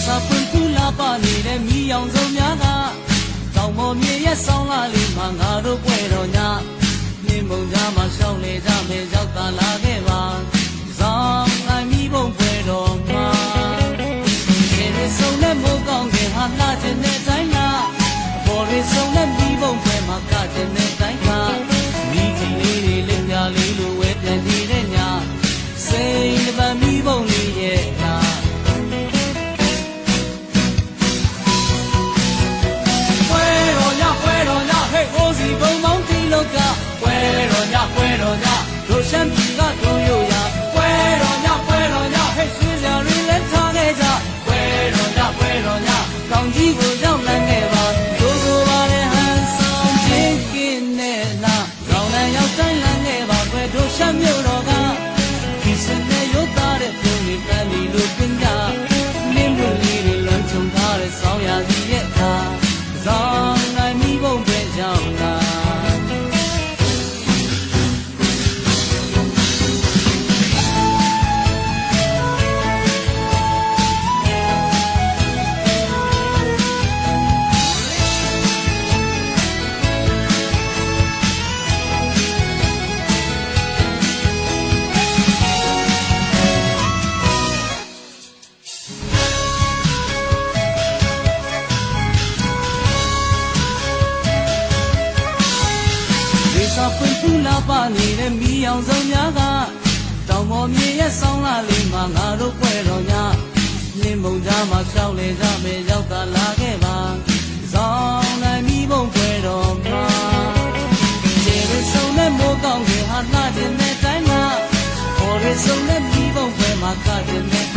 စာပွင့်ကူလာပါနေတဲ့မိအောင်စုံများကတောင်ပေါ်မြေရဲ့ဆောင်းလာလေးမှာငါတို့ပွဲတော်ညနှင်းမုံကြားမှာရှောင်းလေကြမယ်ရောက်တာလာခဲ့ပါဇောင်းနိုင်မိဘုံပွဲတော်မှာခြေရစုံနဲ့မိုးကောင်းကင်ဟာလှကျင်တဲ့တိုင်းလားဘော်ရစုံနဲ့မိဘုံပွဲမှာကကျင်တဲ့တိုင်းကမိကြီးလေးတွေလက်ပြလေးလိုဝဲပြန်နေတဲ့ညစိတ်တစ်ပတ်မိဘုံလေးရဲ့ဘုံမောင်းတီလောကပွဲတော်ညတို့ရှမ်းပြည်ကတို့ရိုရပွဲတော်ညဟဲ့ရွှေစရာတွေလည်းထားခဲ့ကြပွဲတော်ညကောင်းကြီးကိုရောက်လန်းခဲ့ပါတို့ကိုပါတဲ့ဟန်ဆောင်ချင်းကင်းနဲ့နာကောင်းတဲ့ရောက်တိုင်းလန်းခဲ့ပါပွဲတို့ရှမ်းမြို့တော်ကဒီစနေရုပ်သားတဲ့ပြုံးလေးပန်းလီလိုပင်ကနင်းမလေးတွေလွန်ချုံထားတဲ့ဆောင်းရာစီရဲ့သာဇောင်းနိုင်မိဘုံပဲကြောင်းလာပွင့်ကူလာပါနေတဲ့မိအောင်စုံများကတောင်ပေါ်မြေရဲ့ဆောင်းလာလေးမှာငါတို့ပွဲတော်ညနှင်းမုံကြားမှာရှောင်းလေကြမယ်ရောက်တာလာခဲ့ပါဇောင်းနိုင်မိဘုံပွဲတော်မှာခြေရစုံနဲ့မိုးကောင်းကင်ဟာလှကျင်တဲ့တိုင်းမှာဘော်ရစုံနဲ့မိဘုံပွဲမှာကကျင်တဲ့